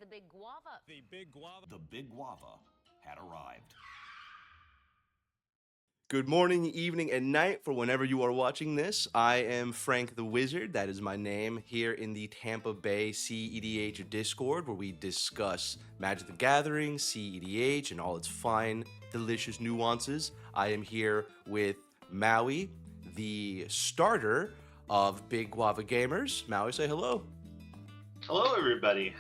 the Big Guava. The Big Guava had arrived. Good morning, evening, and night for whenever you are watching this. I am Frank the Wizard, that is my name, here in the Tampa Bay CEDH Discord, where we discuss Magic the Gathering, CEDH, and all its fine, delicious nuances. I am here with Maui, the starter of Big Guava Gamers. Maui, say hello. Hello, everybody.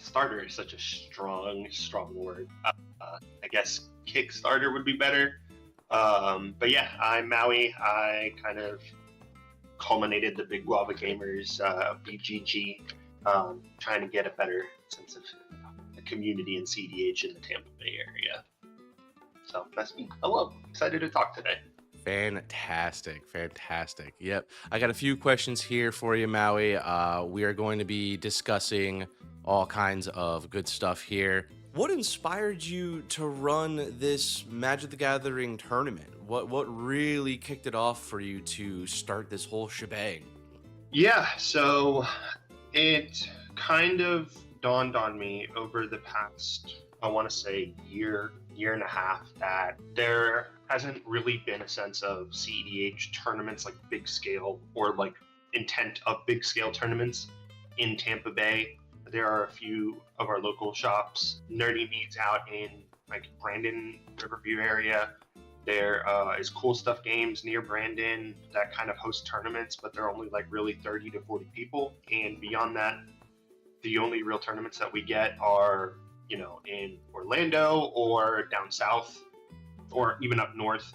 Starter is such a strong word. I guess Kickstarter would be better. But yeah, I'm Maui. I kind of culminated the Big Guava Gamers, BGG, trying to get a better sense of the community in CDH in the Tampa Bay area. So that's me. Hello. Excited to talk today. Fantastic. Yep. I got a few questions here for you, Maui. We are going to be discussing all kinds of good stuff here. What inspired you to run this Magic the Gathering tournament? What really kicked it off for you to start this whole shebang? Yeah, so it kind of dawned on me over the past, I want to say, year and a half, that there hasn't really been a sense of CEDH tournaments, like big scale or like intent of big scale tournaments in Tampa Bay. There are a few of our local shops. Nerdy Meats out in like Brandon, Riverview area. There is Cool Stuff Games near Brandon that kind of host tournaments, but they're only like really 30 to 40 people. And beyond that, the only real tournaments that we get are, you know, in Orlando or down south or even up north.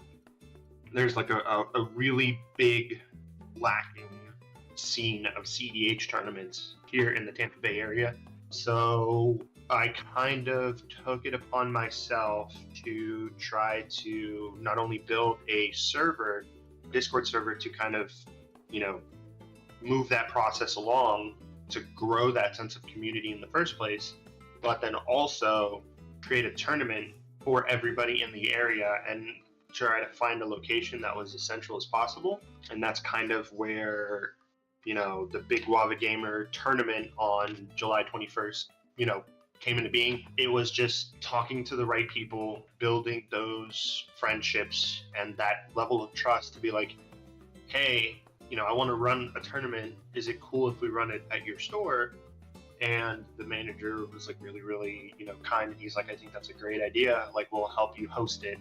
There's like a really big lacking scene of CEDH tournaments here in the Tampa Bay area. So I kind of took it upon myself to try to not only build a server, Discord server, to kind of, you know, move that process along to grow that sense of community in the first place, but then also create a tournament for everybody in the area and try to find a location that was as central as possible. And that's kind of where, you know, the Big Guava Gamer tournament on July 21st, you know, came into being. It was just talking to the right people, building those friendships and that level of trust to be like, hey, you know, I want to run a tournament. Is it cool if we run it at your store? And the manager was like really, you know, kind. And he's like, I think that's a great idea. Like, we'll help you host it.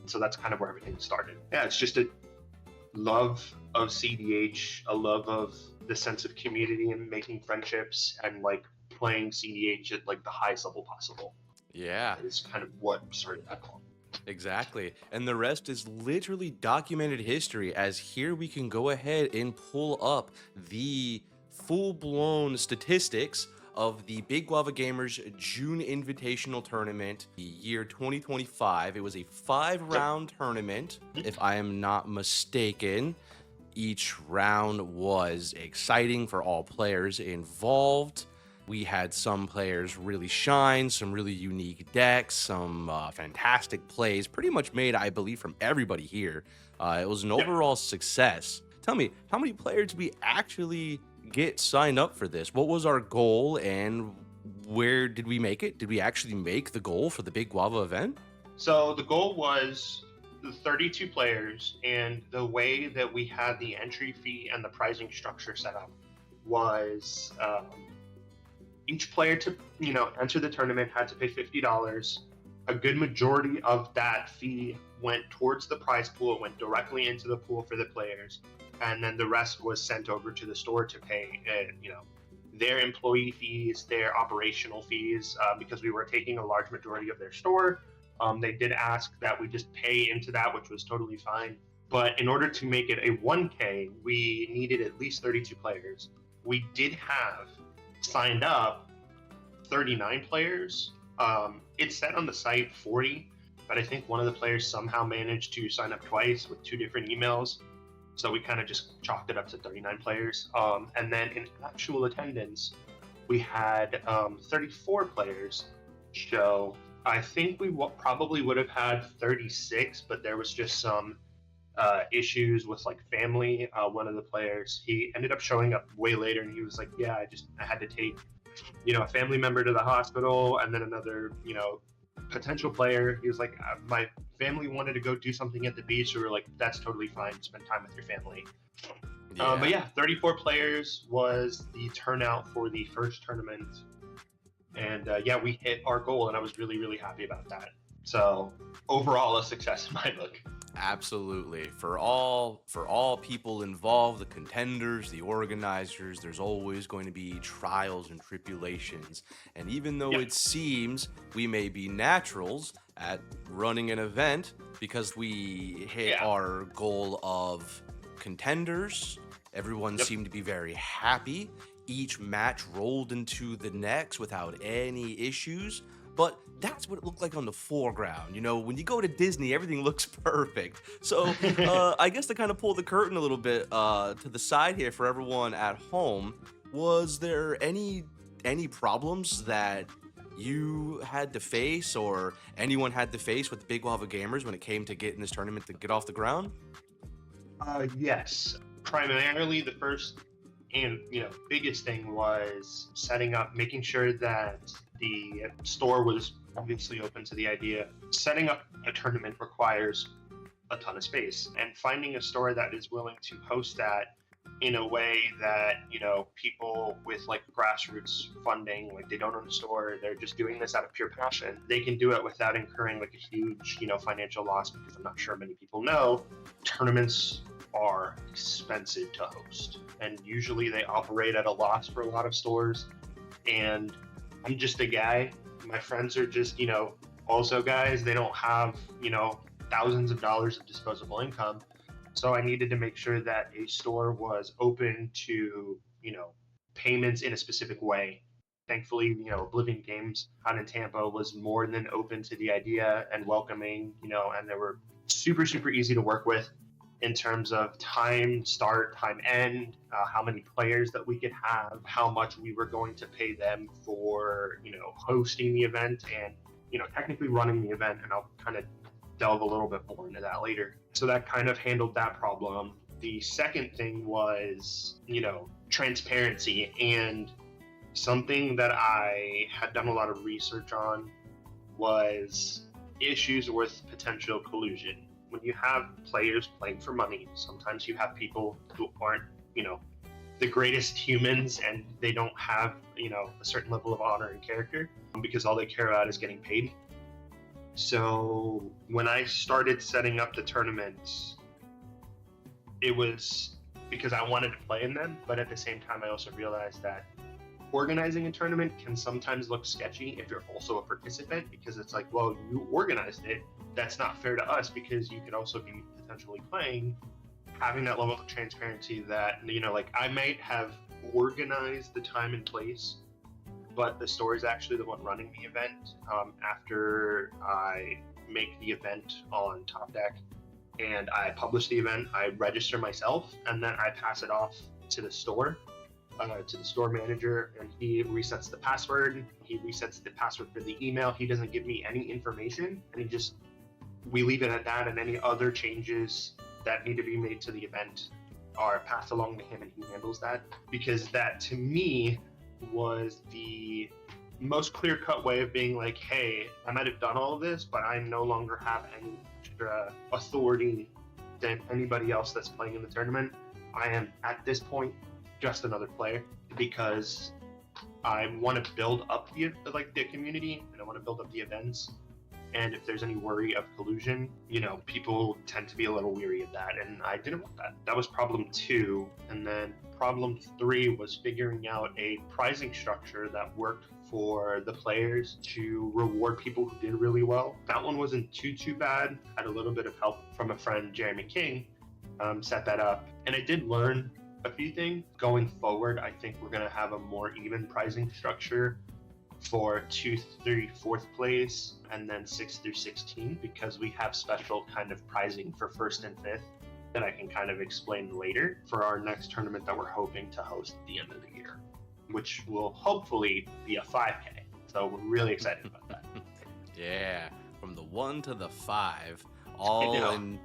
So that's kind of where everything started. Yeah, it's just a love of CDH, a love of the sense of community and making friendships and like playing CDH at like the highest level possible. Yeah. It's kind of what started that all. Exactly. And the rest is literally documented history, as here we can go ahead and pull up the full-blown statistics of the Big Guava Gamers June Invitational Tournament, the year 2025. It was a 5-round tournament, if I am not mistaken. Each round was exciting for all players involved. We had some players really shine, some really unique decks, some fantastic plays, pretty much made, I believe, from everybody here. It was an overall success. Tell me, how many players did we actually get signed up for this? What was our goal and where did we make it? Did we actually make the goal for the Big Guava event? So the goal was the 32 players, and the way that we had the entry fee and the pricing structure set up was each player to, you know, enter the tournament had to pay $50. A good majority of that fee went towards the prize pool. It went directly into the pool for the players. And then the rest was sent over to the store to pay, you know, their employee fees, their operational fees, because we were taking a large majority of their store. They did ask that we just pay into that, which was totally fine. But in order to make it a 1K, we needed at least 32 players. We did have signed up 39 players. It said on the site 40, but I think one of the players somehow managed to sign up twice with 2 different emails. So we kind of just chalked it up to 39 players. And then in actual attendance, we had 34 players show. I think we probably would have had 36, but there was just some issues with like family. One of the players, he ended up showing up way later, and he was like, yeah, I had to take a family member to the hospital, and then another, potential player. He was like, my family wanted to go do something at the beach. So we were like, that's totally fine. Spend time with your family. But yeah, 34 players was the turnout for the first tournament. And yeah, we hit our goal, and I was really, really happy about that. So overall, a success in my book. Absolutely. For all people involved, the contenders, the organizers, there's always going to be trials and tribulations. And even though it seems we may be naturals at running an event because we hit our goal of contenders, everyone seemed to be very happy. Each match rolled into the next without any issues. But that's what it looked like on the foreground. When you go to Disney, everything looks perfect. So I guess to kind of pull the curtain a little bit to the side here for everyone at home, was there any problems that you had to face or anyone had to face with the Big Guava Gamers when it came to getting this tournament to get off the ground? Yes. Primarily the first and biggest thing was setting up, making sure that the store was obviously open to the idea. Setting up a tournament requires a ton of space, and finding a store that is willing to host that in a way that people with like grassroots funding, like they don't own a store, they're just doing this out of pure passion, they can do it without incurring like a huge financial loss, because I'm not sure many people know tournaments are expensive to host, and usually they operate at a loss for a lot of stores. And I'm just a guy, my friends are just also guys, they don't have thousands of dollars of disposable income. So I needed to make sure that a store was open to payments in a specific way. Thankfully, Oblivion Games out in Tampa was more than open to the idea and welcoming, and they were super, super easy to work with in terms of time start, time end, how many players that we could have, how much we were going to pay them for, hosting the event and, technically running the event. And I'll kind of delve a little bit more into that later. So that kind of handled that problem. The second thing was, transparency, and something that I had done a lot of research on was issues with potential collusion. When you have players playing for money, sometimes you have people who aren't, the greatest humans, and they don't have, a certain level of honor and character because all they care about is getting paid. So when I started setting up the tournaments, it was because I wanted to play in them, but at the same time, I also realized that organizing a tournament can sometimes look sketchy if you're also a participant, because it's like, well, you organized it. That's not fair to us because you could also be potentially playing. Having that level of transparency that, I might have organized the time and place, but the store is actually the one running the event. After I make the event on Top Deck and I publish the event, I register myself, and then I pass it off to the store. To the store manager, and he resets the password. He resets the password for the email. He doesn't give me any information, and we leave it at that. And any other changes that need to be made to the event are passed along to him, and he handles that, because that to me was the most clear-cut way of being like, hey, I might have done all of this, but I no longer have any extra authority than anybody else that's playing in the tournament. I am at this point just another player, because I want to build up the community, and I want to build up the events. And if there's any worry of collusion, people tend to be a little weary of that, and I didn't want that. That was problem 2. And then problem 3 was figuring out a pricing structure that worked for the players to reward people who did really well. That one wasn't too bad. Had a little bit of help from a friend, Jeremy King, set that up. And I did learn a few things. Going forward, I think we're going to have a more even pricing structure for 2 through 4th place, and then 6 through 16, because we have special kind of pricing for 1st and 5th that I can kind of explain later for our next tournament that we're hoping to host at the end of the year, which will hopefully be a 5K. So we're really excited about that. Yeah, from the 1 to the 5, all in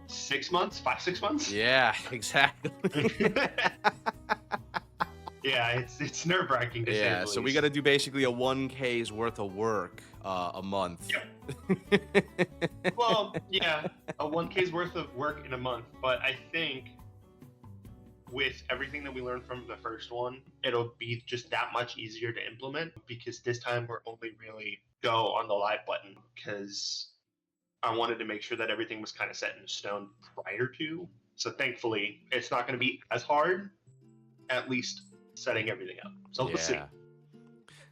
6 months, 5-6 months. Yeah, exactly. Yeah, it's nerve-wracking to say Yeah, the so we least. got to do basically a 1K's worth of work a month. Yep. Well, yeah, a 1K's worth of work in a month, but I think with everything that we learned from the first one, it'll be just that much easier to implement because this time we're only really go on the live button because I wanted to make sure that everything was kind of set in stone prior to. So thankfully, it's not going to be as hard, at least setting everything up. So we'll see. Yeah,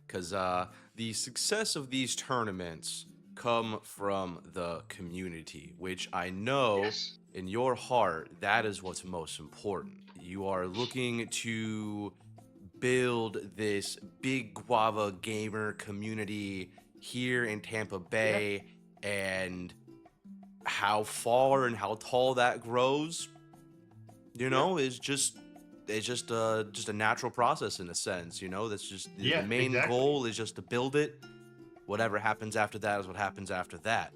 because the success of these tournaments come from the community, which I know Yes. in your heart, that is what's most important. You are looking to build this Big Guava Gamer community here in Tampa Bay, and how far and how tall that grows, is just it's just a natural process in a sense. That's just the Yeah, main exactly. goal is just to build it. Whatever happens after that is what happens after that.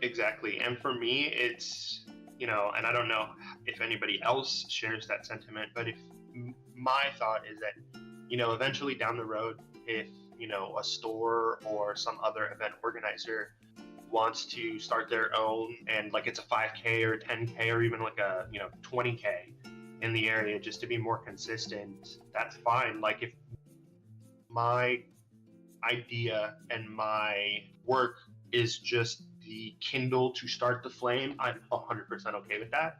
Exactly. And for me, it's, and I don't know if anybody else shares that sentiment, but if my thought is that, eventually down the road, if, a store or some other event organizer wants to start their own and like it's a 5K or 10K or even like a, 20K in the area just to be more consistent, that's fine. Like if my idea and my work is just the kindle to start the flame, I'm 100% okay with that.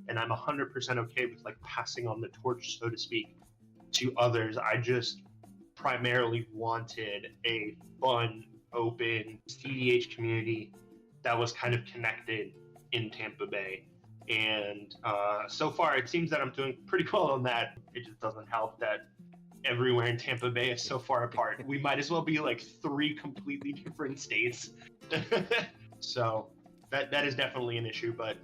And I'm 100% okay with like passing on the torch, so to speak, to others. I just primarily wanted a fun, open CEDH community that was kind of connected in Tampa Bay. And so far, it seems that I'm doing pretty well on that. It just doesn't help that everywhere in Tampa Bay is so far apart. We might as well be like 3 completely different states. So that is definitely an issue, but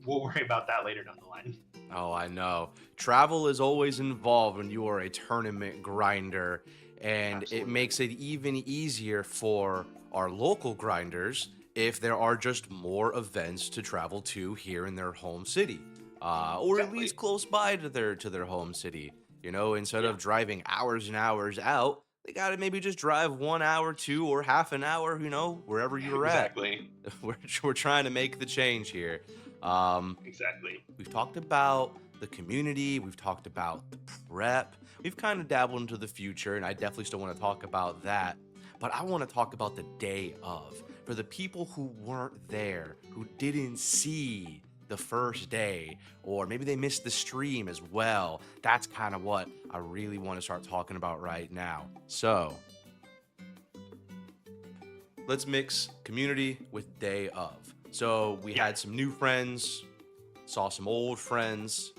we'll worry about that later down the line. Oh, I know. Travel is always involved when you are a tournament grinder, and it Absolutely. makes it even easier for our local grinders if there are just more events to travel to here in their home city, or at Exactly. least close by to their home city. Instead Yeah. of driving hours and hours out, they gotta maybe just drive 1 hour, 2 or half an hour. Wherever you're at. Exactly. We're trying to make the change here. Exactly. We've talked about the community, we've talked about the prep, we've kind of dabbled into the future, and I definitely still want to talk about that. But I want to talk about the day of. For the people who weren't there, who didn't see the first day, or maybe they missed the stream as well, that's kind of what I really want to start talking about right now. So, let's mix community with day of. So, we had some new friends, saw some old friends,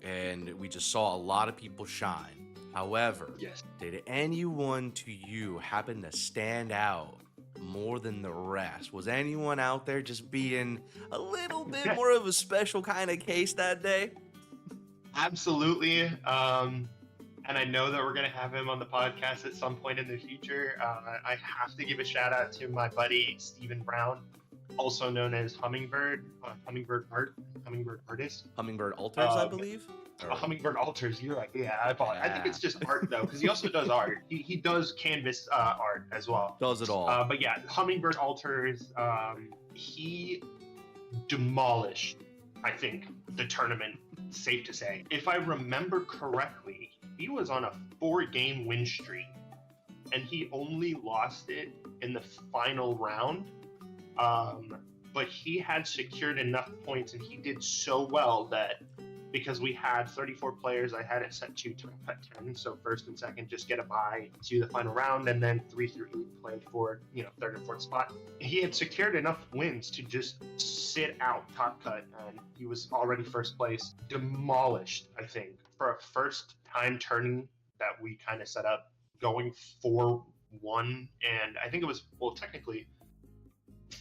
and we just saw a lot of people shine. However, Yes. did anyone to you happen to stand out more than the rest? Was anyone out there just being a little bit more of a special kind of case that day? Absolutely. And I know that we're going to have him on the podcast at some point in the future. I have to give a shout out to my buddy, Stephen Brown, also known as Hummingbird, Hummingbird Artist. Hummingbird Altars, I Um, believe. Hummingbird Altars, you're right. Yeah, I apologize. I think it's just art though, because he also does art. He does canvas art as well. Does it all. But yeah, Hummingbird Altars, he demolished, I think, the tournament, safe to say. If I remember correctly, he was on a 4-game win streak, and he only lost it in the final round. But he had secured enough points, and he did so well that because we had 34 players, I had it set to top 10. So first and second just get a bye to the final round, and then 3 through 8 play for third and fourth spot. He had secured enough wins to just sit out top cut, and he was already first place. Demolished, I think, for a first time turning that we kind of set up, going 4-1, and I think it was technically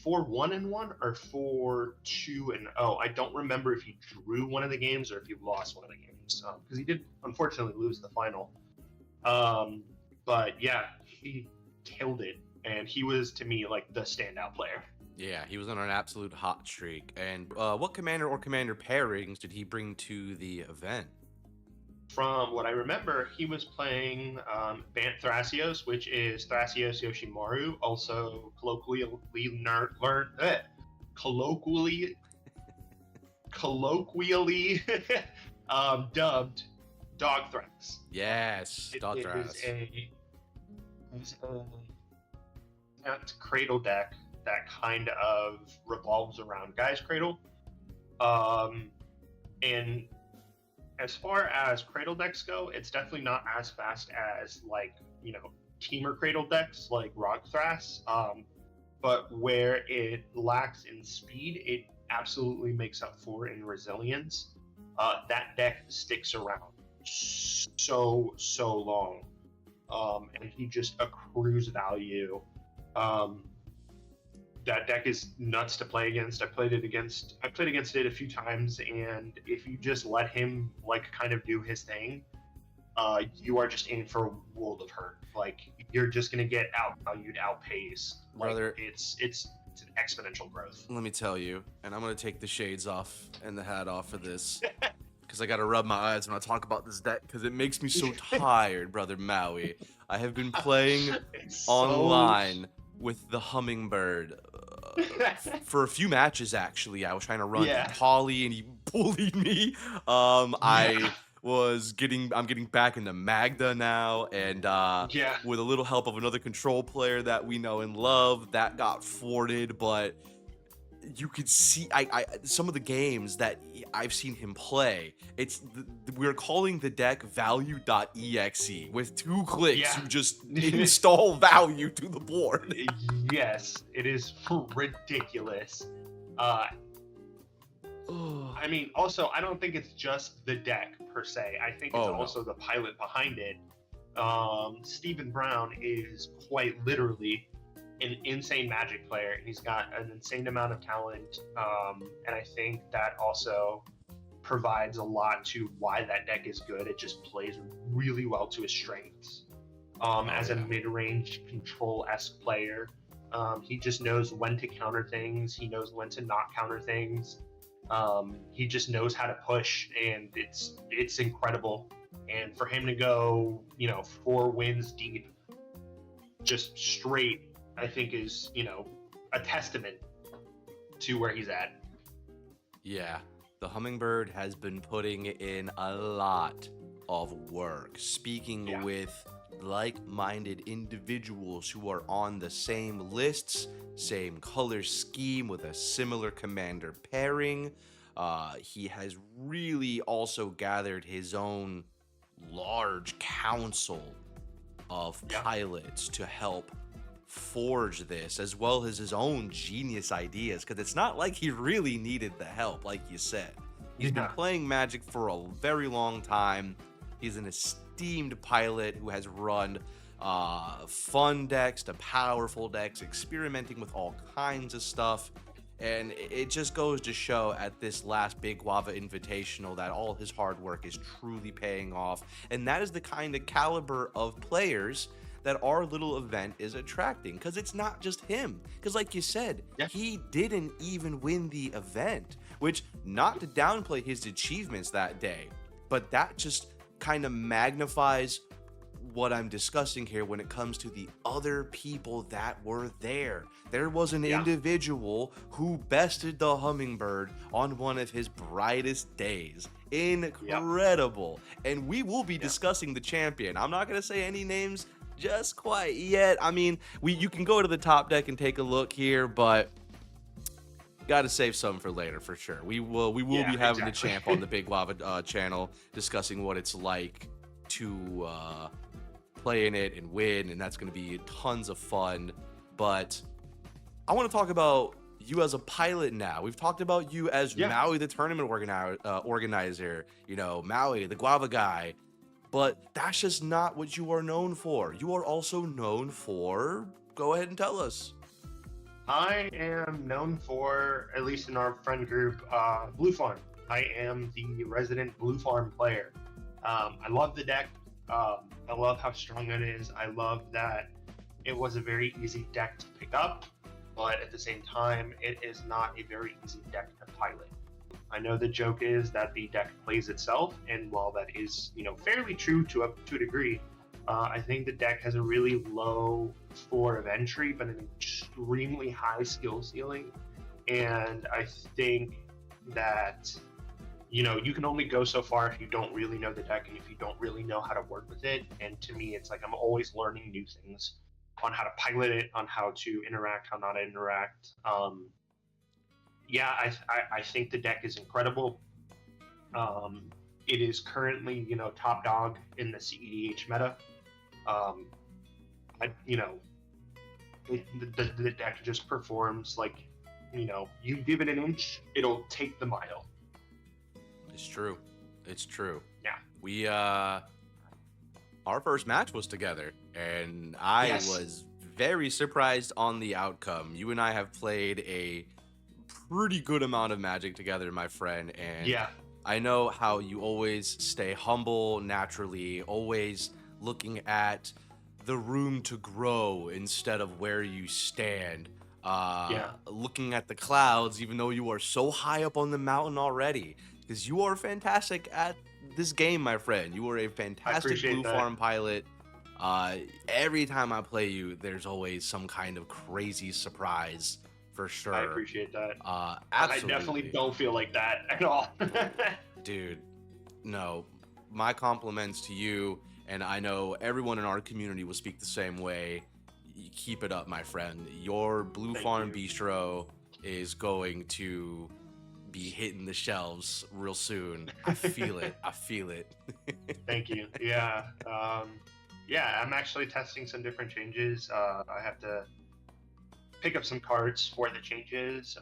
4-1-1 or 4-2-0. I don't remember if he drew one of the games or if he lost one of the games, because he did unfortunately lose the final. But yeah, he killed it, and he was to me like the standout player. Yeah, he was on an absolute hot streak. And what commander or commander pairings did he bring to the event? from what I remember, he was playing Bant Thrasios, which is Thrasios Yoshimaru, also colloquially dubbed Dog Thrax. Yes, Dog Thrax. It is a cradle deck that kind of revolves around Guy's Cradle. And as far as cradle decks go, it's definitely not as fast as teamer cradle decks like Rock Thras. But where it lacks in speed, it absolutely makes up for in resilience. That deck sticks around so long, and he just accrues value. That deck is nuts to play against. I played against it a few times, and if you just let him kind of do his thing, you are just in for a world of hurt. You're just gonna get outvalued, outpaced. Brother, it's an exponential growth. Let me tell you, and I'm gonna take the shades off and the hat off for this, because I gotta rub my eyes when I talk about this deck, because it makes me so tired, brother Maui. I have been playing online with the Hummingbird for a few matches, actually. I was trying to run Polly, and he bullied me. I'm getting back into Magda now, and with a little help of another control player that we know and love, that got thwarted. But you could see some of the games that I've seen him play. We're calling the deck value.exe. With 2 clicks, you just install value to the board. Yes, it is ridiculous. I mean, also, I don't think it's just the deck per se. I think it's also the pilot behind it. Stephen Brown is quite literally an insane Magic player. He's got an insane amount of talent, and I think that also provides a lot to why that deck is good. It just plays really well to his strengths. As a mid-range control-esque player, he just knows when to counter things. He knows when to not counter things. He just knows how to push, and it's incredible. And for him to go, 4 wins deep, just straight, I think is, a testament to where he's at. Yeah, the Hummingbird has been putting in a lot of work, speaking with like-minded individuals who are on the same lists, same color scheme, with a similar commander pairing. He has really also gathered his own large council of pilots to help forge this, as well as his own genius ideas, because it's not like he really needed the help, like you said. He's been playing Magic for a very long time. He's an esteemed pilot who has run fun decks to powerful decks, experimenting with all kinds of stuff. And it just goes to show at this last Big Guava Invitational that all his hard work is truly paying off. And that is the kind of caliber of players that our little event is attracting, because it's not just him. Because like you said, he didn't even win the event, which, not to downplay his achievements that day, but that just kind of magnifies what I'm discussing here when it comes to the other people that were there. There was an individual who bested the Hummingbird on one of his brightest days. Incredible. And we will be discussing the champion. I'm not going to say any names just quite yet. I mean, you can go to the top deck and take a look here, but got to save some for later for sure. We will be having the champ on the Big Guava channel, discussing what it's like to play in it and win, and that's going to be tons of fun. But I want to talk about you as a pilot now. We've talked about you as Maui, the tournament organizer, Maui, the Guava guy. But that's just not what you are known for. You are also known for, go ahead and tell us. I am known for, at least in our friend group, Blue Farm. I am the resident Blue Farm player. I love the deck. I love how strong it is. I love that it was a very easy deck to pick up, but at the same time, it is not a very easy deck to pilot. I know the joke is that the deck plays itself, and while that is, fairly true to a degree, I think the deck has a really low floor of entry, but an extremely high skill ceiling. And I think that, you can only go so far if you don't really know the deck and if you don't really know how to work with it. And to me, it's like I'm always learning new things on how to pilot it, on how to interact, how not to interact. I think the deck is incredible. It is currently, top dog in the CEDH meta. The deck just performs like, you give it an inch, it'll take the mile. It's true. It's true. Yeah. We our first match was together, and I was very surprised on the outcome. You and I have played a pretty good amount of Magic together, my friend, and yeah, I know how you always stay humble naturally, always looking at the room to grow instead of where you stand. Looking at the clouds, even though you are so high up on the mountain already, because you are fantastic at this game, my friend. You are a fantastic blue farm pilot. Every time I play you, there's always some kind of crazy surprise, for sure. I appreciate that. Absolutely. I definitely don't feel like that at all. Dude, no. My compliments to you, and I know everyone in our community will speak the same way. You keep it up, my friend. Your Blue Farm Bistro is going to be hitting the shelves real soon. I feel it. I feel it. Thank you. Yeah. I'm actually testing some different changes. I have to pick up some cards for the changes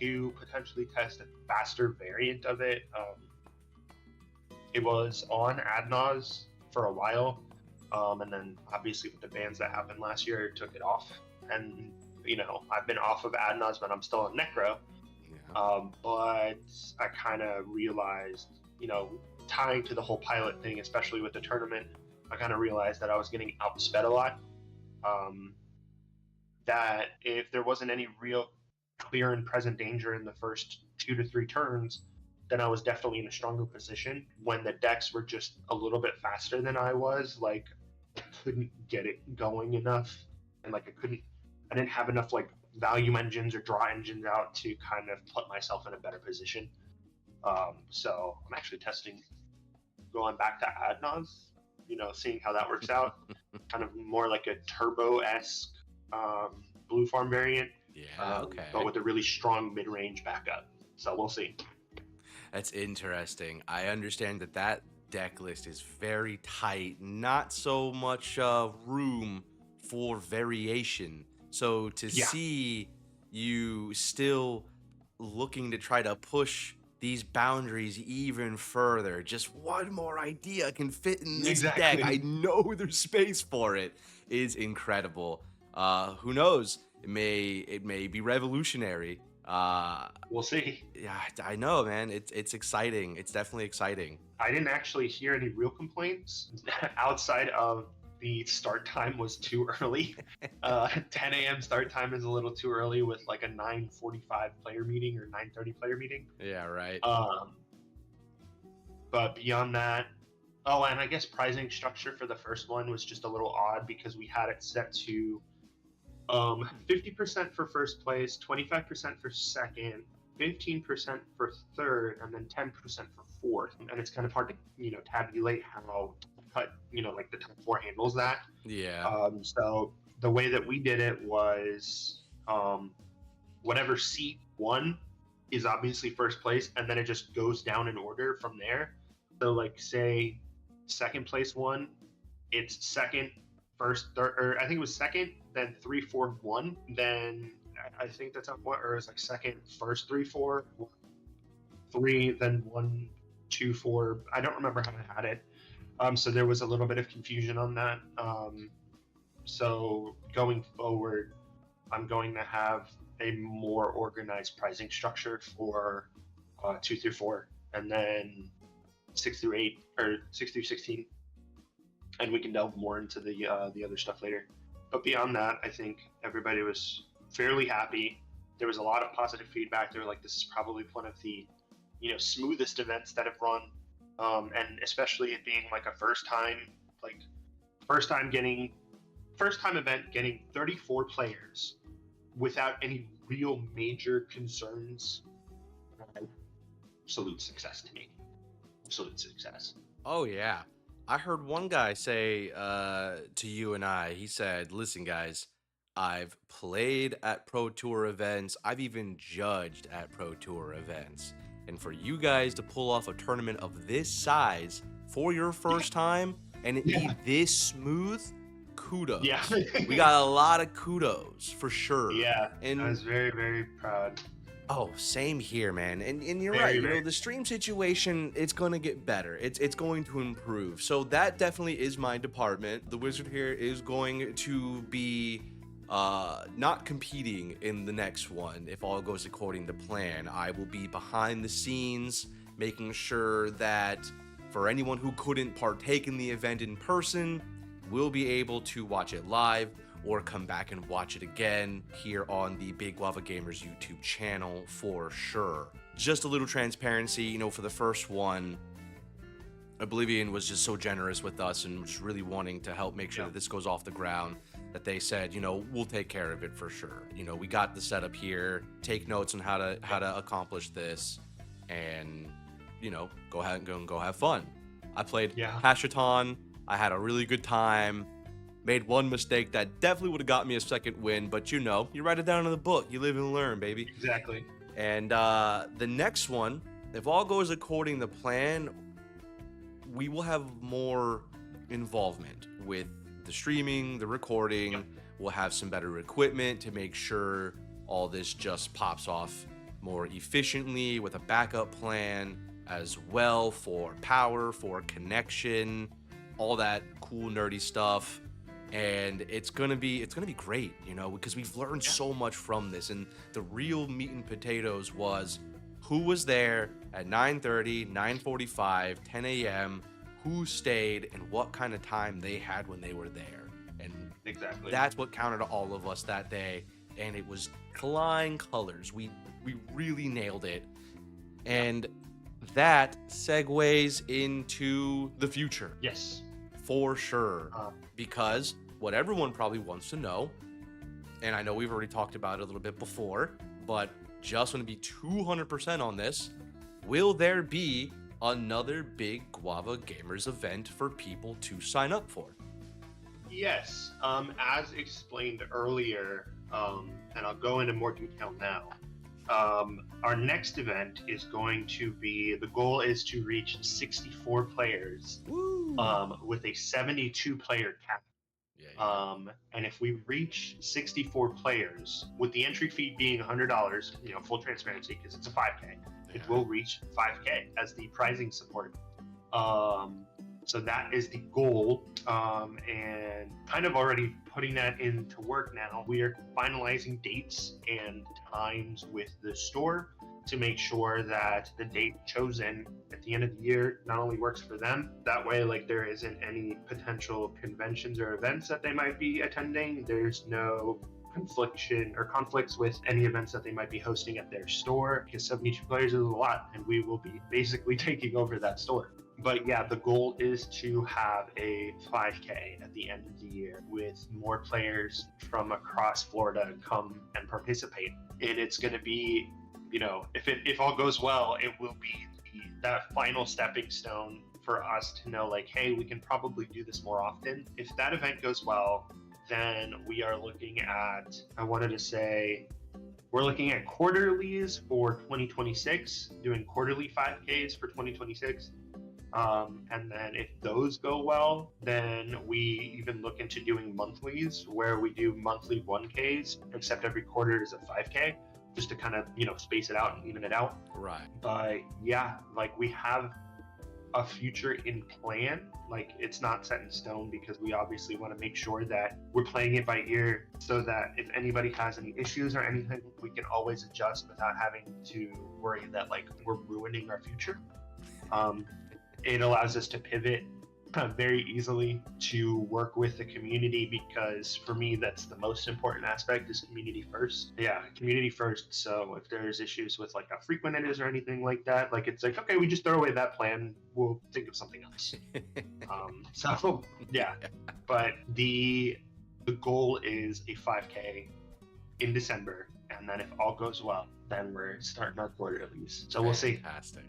to potentially test a faster variant of it. It was on Adnaz for a while, and then obviously with the bans that happened last year, it took it off. And I've been off of Adnaz, but I'm still on Necro. But I kind of realized, tying to the whole pilot thing, especially with the tournament, I kind of realized that I was getting outsped a lot. That if there wasn't any real clear and present danger in the first 2 to 3 turns, then I was definitely in a stronger position. When the decks were just a little bit faster than I was, like, I couldn't get it going enough, and I didn't have enough like value engines or draw engines out to kind of put myself in a better position. So I'm actually testing going back to Adnaz, seeing how that works out. Kind of more like a turbo-esque blue farm variant. Okay. But with a really strong mid-range backup. So we'll see. That's interesting. I understand that deck list is very tight, not so much room for variation. So to see you still looking to try to push these boundaries even further, just one more idea can fit in this deck. I know there's space for it. Is incredible. Who knows? It may be revolutionary. We'll see. Yeah, I know, man. It's exciting. It's definitely exciting. I didn't actually hear any real complaints outside of the start time was too early. 10 a.m. start time is a little too early with like a 9:45 player meeting or 9:30 player meeting. Yeah, right. But beyond that, and I guess pricing structure for the first one was just a little odd because we had it set to 50% for first place, 25% for second, 15% for third, and then 10% for fourth. And it's kind of hard to, tabulate how cut, like the top 4 handles that. Yeah. So the way that we did it was whatever seat won is obviously first place, and then it just goes down in order from there. So like say second place won, it's second, first, third, or I think it was second, then 3, 4, 1. Then I think that's on what, or it's like second, first, 3, 4, 3, then 1, 2, 4. I don't remember how I had it. So there was a little bit of confusion on that. So going forward, I'm going to have a more organized pricing structure for 2 through 4, and then 6 through 8, or 6 through 16. And we can delve more into the other stuff later. But beyond that, I think everybody was fairly happy. There was a lot of positive feedback. They were like, this is probably one of the smoothest events that have run, and especially it being like a first time event getting 34 players without any real major concerns. Absolute success to me. Absolute success. Oh yeah. I heard one guy say to you and I, he said, listen guys, I've played at Pro Tour events. I've even judged at Pro Tour events. And for you guys to pull off a tournament of this size for your first time and it be this smooth, kudos. Yeah. We got a lot of kudos for sure. Yeah. And I was very, very proud. oh, same here, man. And you're Very, right. You very- know, the stream situation, it's going to get better. It's going to improve. So that definitely is my department. The Wizard here is going to be not competing in the next one if all goes according to plan. I will be behind the scenes, making sure that for anyone who couldn't partake in the event in person, will be able to watch it live or come back and watch it again here on the Big Guava Gamers YouTube channel for sure. Just a little transparency, you know, for the first one, Oblivion was just so generous with us and was really wanting to help make sure that this goes off the ground, that they said, you know, we'll take care of it for sure. You know, we got the setup here, take notes on how to accomplish this, and, you know, go ahead and go have fun. I played Hashaton. I had a really good time. Made one mistake that definitely would have got me a second win, but you know, you write it down in the book. You live and learn, baby. Exactly. And the next one, if all goes according to plan, we will have more involvement with the streaming, the recording. Yep. We'll have some better equipment to make sure all this just pops off more efficiently with a backup plan as well for power, for connection, all that cool nerdy stuff. And it's gonna be great, you know, because we've learned so much from this. And the real meat and potatoes was who was there at 9:30, 9:45, 10 a.m., who stayed, and what kind of time they had when they were there. And Exactly. that's what counted to all of us that day. And it was flying colors. We really nailed it. And that segues into the future. Yes. For sure. Because what everyone probably wants to know, and I know we've already talked about it a little bit before, but just want to be 200% on this, will there be another Big Guava Gamers event for people to sign up for? Yes. As explained earlier, and I'll go into more detail now. Our next event is going to be, the goal is to reach 64 players with a 72 player cap. And if we reach 64 players, with the entry fee being $100, you know, full transparency because it's a 5K, it will reach 5K as the prizing support. So that is the goal, and kind of already putting that into work now. We are finalizing dates and times with the store to make sure that the date chosen at the end of the year not only works for them, that way like there isn't any potential conventions or events that they might be attending. There's no conflicts with any events that they might be hosting at their store, because 72 players is a lot and we will be basically taking over that store. But yeah, the goal is to have a 5K at the end of the year with more players from across Florida come and participate. And it's going to be, you know, if all goes well, it will be that final stepping stone for us to know like, hey, we can probably do this more often. If that event goes well, then we are looking at, we're looking at quarterlies for 2026, doing quarterly 5Ks for 2026. And then if those go well, then we even look into doing monthlies where we do monthly 1Ks, except every quarter is a 5K, just to kind of, you know, space it out and even it out. Right. But yeah, like we have a future in plan. Like it's not set in stone because we obviously want to make sure that we're playing it by ear so that if anybody has any issues or anything, we can always adjust without having to worry that like we're ruining our future. It allows us to pivot very easily to work with the community, because for me that's the most important aspect, is community first. Yeah, community first. So if there's issues with like how frequent it is or anything like that, like it's like, okay, we just throw away that plan, we'll think of something else. So yeah, but the goal is a 5K in December, and then if all goes well, then we're starting our quarterlies. So we'll see. Fantastic.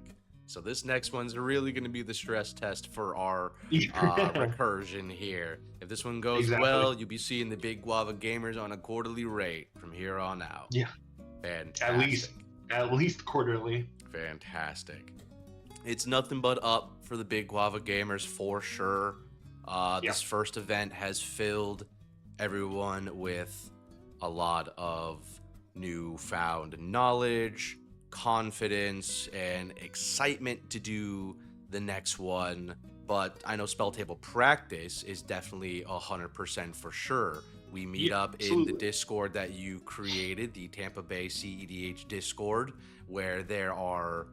So this next one's really going to be the stress test for our recursion here. If this one goes Exactly. well, you'll be seeing the Big Guava Gamers on a quarterly rate from here on out. Yeah. Fantastic. At least quarterly. Fantastic. It's nothing but up for the Big Guava Gamers for sure. This first event has filled everyone with a lot of newfound knowledge, confidence, and excitement to do the next one. But I know spell table practice is definitely 100% for sure. We meet up in the Discord that you created, the Tampa Bay CEDH Discord, where there are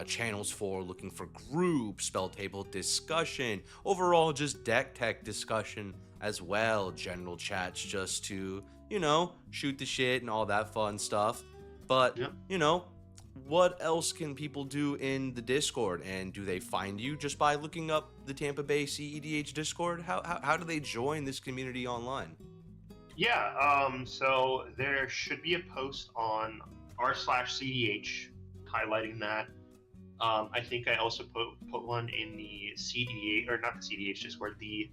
channels for looking for group, spell table discussion, overall just deck tech discussion as well, general chats just to, shoot the shit and all that fun stuff. But, what else can people do in the Discord? And do they find you just by looking up the Tampa Bay CEDH Discord? How do they join this community online? Yeah, so there should be a post on r/CDH highlighting that. I think I also put one in the CDH, or not the CDH Discord, the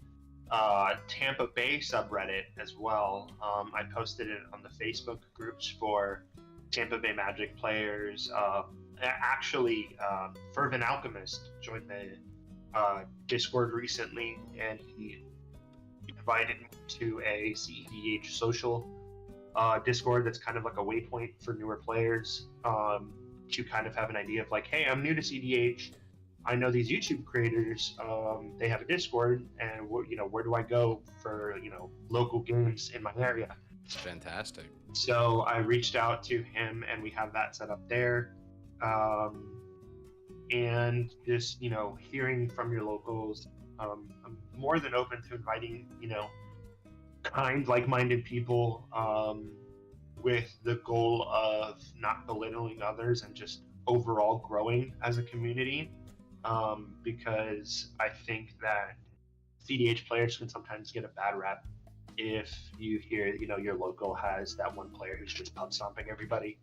Tampa Bay subreddit as well. I posted it on the Facebook groups for Tampa Bay Magic players. Actually, Fervent Alchemist joined the Discord recently, and he invited me to a CEDH social Discord that's kind of like a waypoint for newer players, to kind of have an idea of like, hey, I'm new to CEDH. I know these YouTube creators. They have a Discord, and where do I go for local games in my area? It's fantastic. So I reached out to him, and we have that set up there. And just hearing from your locals. I'm more than open to inviting kind, like-minded people, with the goal of not belittling others and just overall growing as a community. Because I think that CDH players can sometimes get a bad rap if you hear, your local has that one player who's just pub stomping everybody.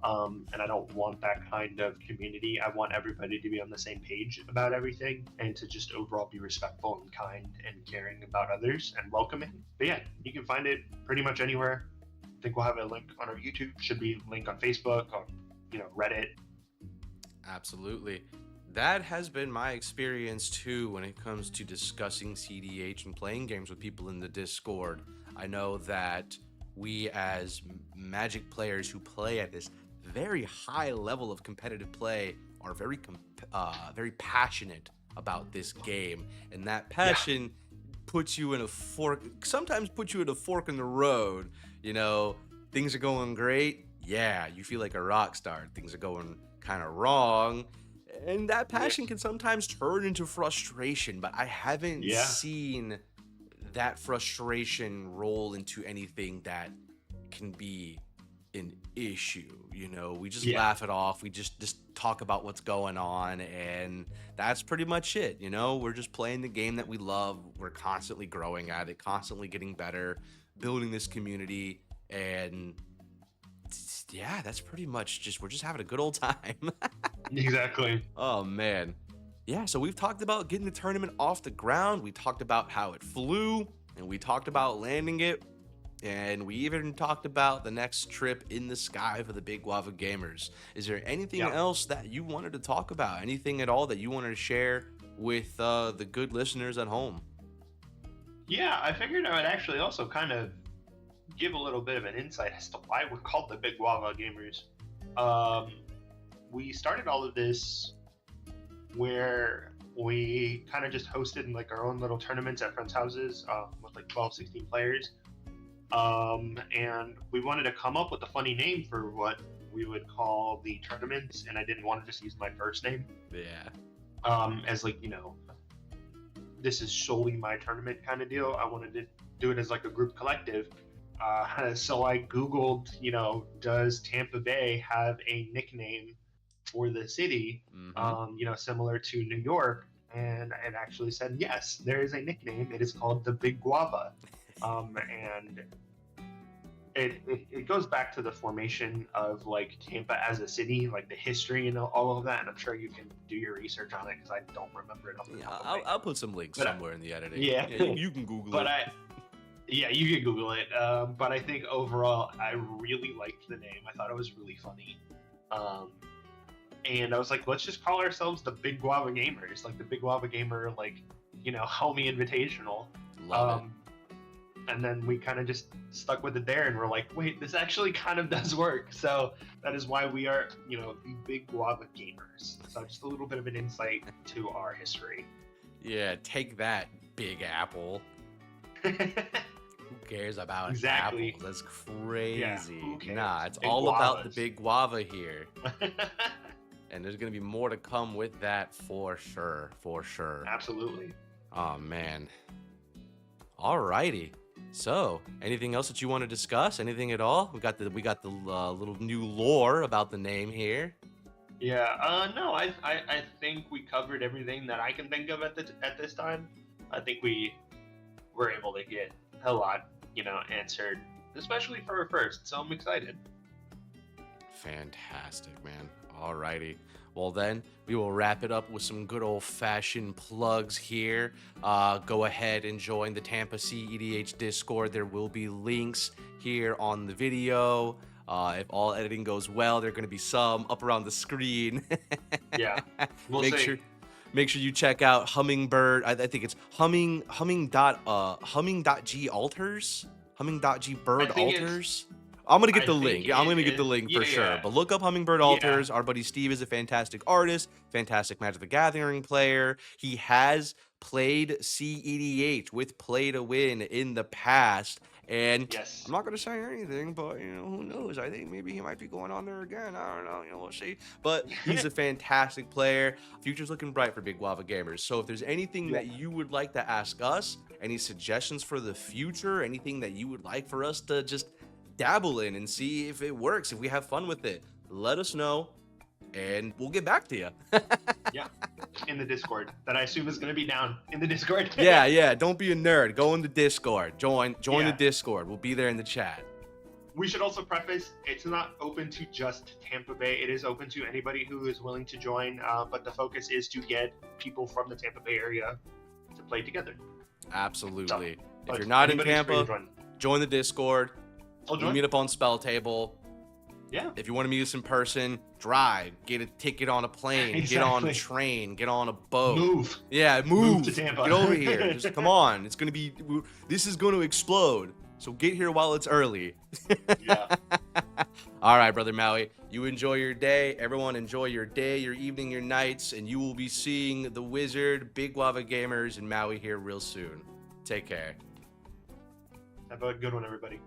And I don't want that kind of community. I want everybody to be on the same page about everything, and to just overall be respectful and kind and caring about others and welcoming. But yeah, you can find it pretty much anywhere. I think we'll have a link on our YouTube. Should be a link on Facebook, on Reddit. Absolutely. That has been my experience too when it comes to discussing CDH and playing games with people in the Discord. I know that we as Magic players who play at this very high level of competitive play are very passionate about this game, and that passion puts you in a fork, sometimes puts you in a fork in the road. Things are going great, you feel like a rock star. Things are going kind of wrong, and that passion can sometimes turn into frustration, but I haven't seen that frustration roll into anything that can be an issue. We just laugh it off. We just talk about what's going on, and that's pretty much it. We're just playing the game that we love. We're constantly growing at it, constantly getting better, building this community, and that's pretty much we're just having a good old time. Exactly. Oh man. Yeah, so we've talked about getting the tournament off the ground. We talked about how it flew, and we talked about landing it. And we even talked about the next trip in the sky for the Big Guava Gamers. Is there anything else that you wanted to talk about? Anything at all that you wanted to share with the good listeners at home? Yeah, I figured I would actually also kind of give a little bit of an insight as to why we're called the Big Guava Gamers. We started all of this where we kind of just hosted like our own little tournaments at friends' houses with like 12, 16 players. And we wanted to come up with a funny name for what we would call the tournaments, and I didn't want to just use my first name. Yeah. As like, this is solely my tournament kind of deal. I wanted to do it as like a group collective. So I Googled, does Tampa Bay have a nickname for the city, similar to New York? And it actually said, yes, there is a nickname. It is called the Big Guava. And it goes back to the formation of like Tampa as a city, like the history and all of that. And I'm sure you can do your research on it because I don't remember it off the top of my head. I'll put some links somewhere in the editing. Yeah. You can Google it. Yeah, you can Google it. But I think overall, I really liked the name. I thought it was really funny. And I was like, let's just call ourselves the Big Guava Gamers, like the Big Guava Gamer, homie invitational. Love it. And then we kind of just stuck with it there, and we're like, wait, this actually kind of does work. So that is why we are, the Big Guava Gamers. So just a little bit of an insight to our history. Yeah, take that, Big Apple. Who cares about Exactly. apples? That's crazy. Yeah, who cares? Nah, it's Big all guavas. about the Big Guava here. And there's going to be more to come with that for sure. For sure. Absolutely. Oh, man. Alrighty. So, anything else that you want to discuss? Anything at all? We got the little new lore about the name here. Yeah. No, I think we covered everything that I can think of at this time. I think we were able to get a lot, answered, especially for our first. So I'm excited. Fantastic, man. Alrighty. Well, then, we will wrap it up with some good old-fashioned plugs here. Go ahead and join the Tampa CEDH Discord. There will be links here on the video. If all editing goes well, there are going to be some up around the screen. Yeah. We'll see. Make sure you check out Hummingbird. I think it's humming.g alters. Humming.g bird alters. I'm going to get the link. I'm going to get the link for sure. But look up Hummingbird Alters. Our buddy Steve is a fantastic artist, fantastic Magic the Gathering player. He has played CEDH with Play to Win in the past. And yes. I'm not going to say anything, but, who knows? I think maybe he might be going on there again. I don't know. We'll see. But he's a fantastic player. Future's looking bright for Big Guava Gamers. So if there's anything that you would like to ask us, any suggestions for the future, anything that you would like for us to just dabble in and see if it works, if we have fun with it, let us know and we'll get back to you. Yeah, in the Discord that I assume is going to be down in the Discord. yeah, don't be a nerd, go in the Discord, join the Discord, we'll be there in the chat. We should also preface, it's not open to just Tampa Bay. It is open to anybody who is willing to join, but the focus is to get people from the Tampa Bay area to play together. Absolutely. So, if you're not in Tampa, join the Discord. We'll meet up on Spell Table. Yeah. If you want to meet us in person, drive, get a ticket on a plane, get on a train, get on a boat. Move. Yeah, move to Tampa. Get over here. Just come on. This is going to explode. So get here while it's early. Yeah. All right, brother Maui. You enjoy your day. Everyone enjoy your day, your evening, your nights, and you will be seeing the Wizard, Big Guava Gamers, and Maui here real soon. Take care. Have a good one, everybody.